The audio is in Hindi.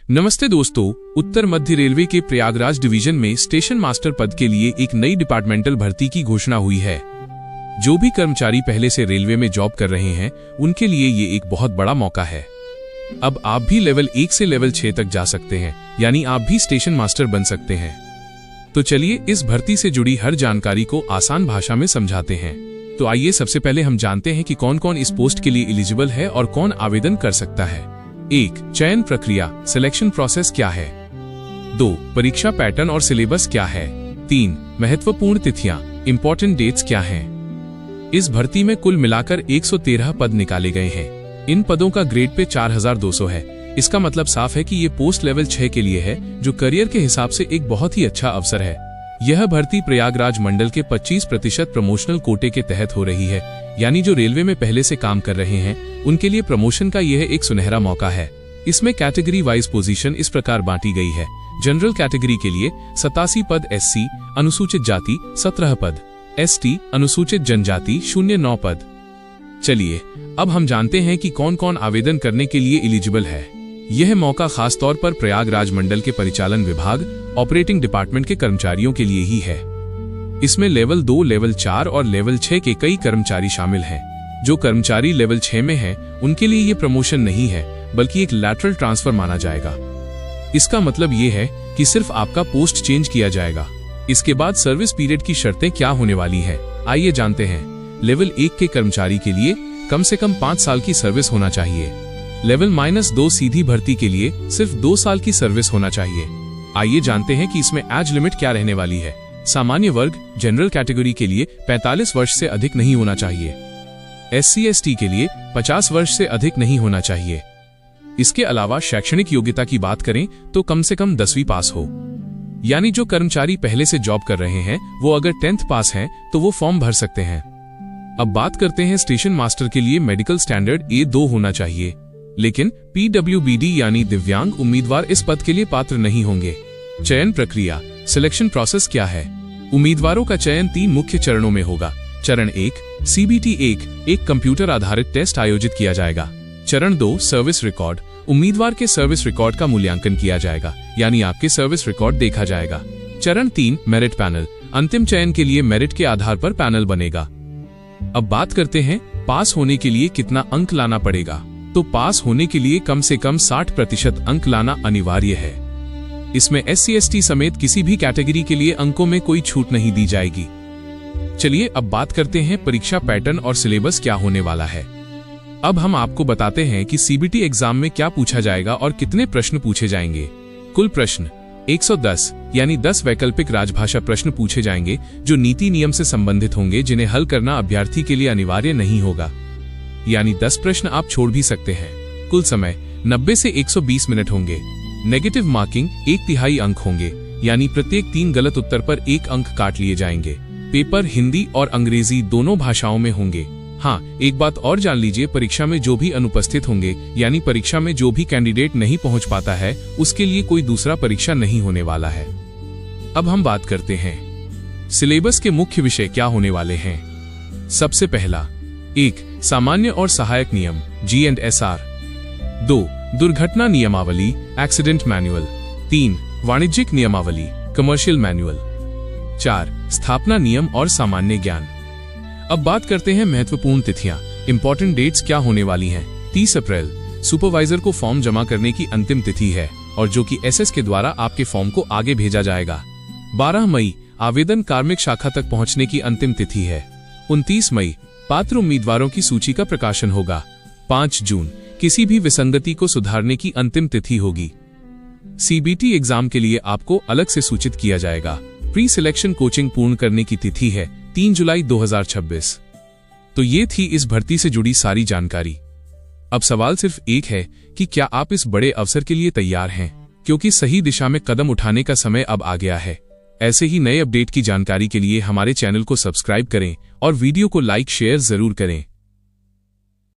नमस्ते दोस्तों, उत्तर मध्य रेलवे के प्रयागराज डिवीजन में स्टेशन मास्टर पद के लिए एक नई डिपार्टमेंटल भर्ती की घोषणा हुई है। जो भी कर्मचारी पहले से रेलवे में जॉब कर रहे हैं उनके लिए ये एक बहुत बड़ा मौका है। अब आप भी लेवल 1 से लेवल 6 तक जा सकते हैं, यानी आप भी स्टेशन मास्टर बन सकते हैं। तो चलिए इस भर्ती से जुड़ी हर जानकारी को आसान भाषा में समझाते हैं। तो आइए सबसे पहले हम जानते हैं कि कौन कौन इस पोस्ट के लिए एलिजिबल है और कौन आवेदन कर सकता है। 1. चयन प्रक्रिया सिलेक्शन प्रोसेस क्या है। 2. परीक्षा पैटर्न और सिलेबस क्या है। 3. महत्वपूर्ण तिथियां इंपॉर्टेंट डेट्स क्या हैं। इस भर्ती में कुल मिलाकर 113 पद निकाले गए हैं। इन पदों का ग्रेड पे 4200 है। इसका मतलब साफ है कि ये पोस्ट लेवल 6 के लिए है, जो करियर के हिसाब से एक बहुत ही अच्छा अवसर है। यह भर्ती प्रयागराज मंडल के 25% प्रमोशनल कोटे के तहत हो रही है, यानी जो रेलवे में पहले से काम कर रहे हैं उनके लिए प्रमोशन का यह एक सुनहरा मौका है। इसमें कैटेगरी वाइज पोजीशन इस प्रकार बांटी गई है। जनरल कैटेगरी के लिए 87 पद SC अनुसूचित जाति 17 पद, ST अनुसूचित जनजाति 09 पद। चलिए अब हम जानते हैं कि कौन कौन आवेदन करने के लिए एलिजिबल है। यह मौका खास तौर पर प्रयागराज मंडल के परिचालन विभाग ऑपरेटिंग डिपार्टमेंट के कर्मचारियों के लिए ही है। इसमें लेवल 2, लेवल 4 और लेवल 6 के कई कर्मचारी शामिल हैं। जो कर्मचारी लेवल 6 में हैं, उनके लिए ये प्रमोशन नहीं है, बल्कि एक लैटरल ट्रांसफर माना जाएगा। इसका मतलब ये है कि सिर्फ आपका पोस्ट चेंज किया जाएगा। इसके बाद सर्विस पीरियड की शर्तें क्या होने वाली है, आइए जानते हैं। लेवल 1 के कर्मचारी के लिए कम से कम 5 साल की सर्विस होना चाहिए। लेवल -2 सीधी भर्ती के लिए सिर्फ 2 साल की सर्विस होना चाहिए। आइए जानते हैं कि इसमें एज लिमिट क्या रहने वाली है। सामान्य वर्ग जनरल कैटेगरी के लिए 45 वर्ष से अधिक नहीं होना चाहिए। SC ST के लिए 50 वर्ष से अधिक नहीं होना चाहिए। इसके अलावा शैक्षणिक योग्यता की बात करें तो कम से कम 10वीं पास हो। यानी जो कर्मचारी पहले से जॉब कर रहे हैं वो अगर 10th पास हैं तो वो फॉर्म भर सकते हैं। अब बात करते हैं स्टेशन मास्टर के लिए मेडिकल स्टैंडर्ड A2 होना चाहिए, लेकिन PWBD यानी दिव्यांग उम्मीदवार इस पद के लिए पात्र नहीं होंगे। चयन प्रक्रिया सिलेक्शन प्रोसेस क्या है। उम्मीदवारों का चयन 3 मुख्य चरणों में होगा। चरण 1 CBT 1 एक कंप्यूटर आधारित टेस्ट आयोजित किया जाएगा। चरण 2 सर्विस रिकॉर्ड उम्मीदवार के सर्विस रिकॉर्ड का मूल्यांकन किया जाएगा, यानी आपके सर्विस रिकॉर्ड देखा जाएगा। चरण 3 मेरिट पैनल अंतिम चयन के लिए मेरिट के आधार पर पैनल बनेगा। अब बात करते हैं पास होने के लिए कितना अंक लाना पड़ेगा। तो पास होने के लिए कम से कम 60% अंक लाना अनिवार्य है। इसमें SC ST समेत किसी भी कैटेगरी के लिए अंकों में कोई छूट नहीं दी जाएगी। चलिए अब बात करते हैं परीक्षा पैटर्न और सिलेबस क्या होने वाला है। अब हम आपको बताते हैं कि CBT एग्जाम में क्या पूछा जाएगा और कितने प्रश्न पूछे जाएंगे। कुल प्रश्न 110 यानी 10 वैकल्पिक राजभाषा प्रश्न पूछे जाएंगे, जो नीति नियम से संबंधित होंगे, जिन्हें हल करना अभ्यर्थी के लिए अनिवार्य नहीं होगा। यानी 10 प्रश्न आप छोड़ भी सकते हैं। कुल समय 90 से 120 मिनट होंगे। नेगेटिव मार्किंग 1/3 अंक होंगे, यानी प्रत्येक 3 गलत उत्तर पर 1 अंक काट लिए जाएंगे। पेपर हिंदी और अंग्रेजी दोनों भाषाओं में होंगे। हाँ, एक बात और जान लीजिए, परीक्षा में जो भी अनुपस्थित होंगे, यानी परीक्षा में जो भी कैंडिडेट नहीं पहुंच पाता है, उसके लिए कोई दूसरा परीक्षा नहीं होने वाला है। अब हम बात करते हैं सिलेबस के मुख्य विषय क्या होने वाले हैं। सबसे पहला 1 सामान्य और सहायक नियम G&SR। 2 दुर्घटना नियमावली एक्सीडेंट मैनुअल। 3 वाणिज्यिक नियमावली कमर्शियल मैनुअल। 4 स्थापना नियम और सामान्य ज्ञान। अब बात करते हैं महत्वपूर्ण तिथियां इंपॉर्टेंट डेट्स क्या होने वाली हैं। 30 अप्रैल सुपरवाइजर को फॉर्म जमा करने की अंतिम तिथि है, और जो कि SS के द्वारा आपके फॉर्म को आगे भेजा जाएगा। 12 मई आवेदन कार्मिक शाखा तक पहुंचने की अंतिम तिथि है। 29 मई पात्र उम्मीदवारों की सूची का प्रकाशन होगा। 5 जून किसी भी विसंगति को सुधारने की अंतिम तिथि होगी। CBT एग्जाम के लिए आपको अलग से सूचित किया जाएगा। प्री सिलेक्शन कोचिंग पूर्ण करने की तिथि है 3 जुलाई 2026। तो ये थी इस भर्ती से जुड़ी सारी जानकारी। अब सवाल सिर्फ एक है कि क्या आप इस बड़े अवसर के लिए तैयार हैं, क्योंकि सही दिशा में कदम उठाने का समय अब आ गया है। ऐसे ही नए अपडेट की जानकारी के लिए हमारे चैनल को सब्सक्राइब करें और वीडियो को लाइक शेयर जरूर करें।